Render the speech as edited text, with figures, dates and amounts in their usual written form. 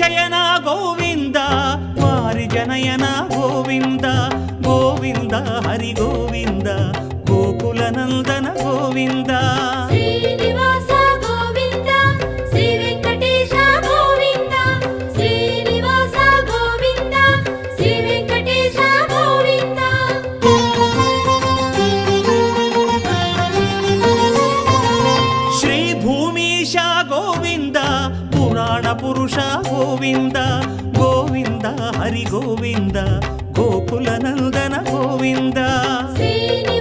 శయన గోవింద వారి జనయన గోవింద గోవింద హరి గోవింద గోకుల నందన గోవింద శ్రీనివాస గోవింద శ్రీ వెంకటేశ గోవింద శ్రీనివాస గోవింద శ్రీ వెంకటేశ గోవింద శ్రీ భూమీశ గోవింద పురాణ పురుష గోవింద గోవింద హరి గోవింద గోకుల నందన గోవింద శ్రీ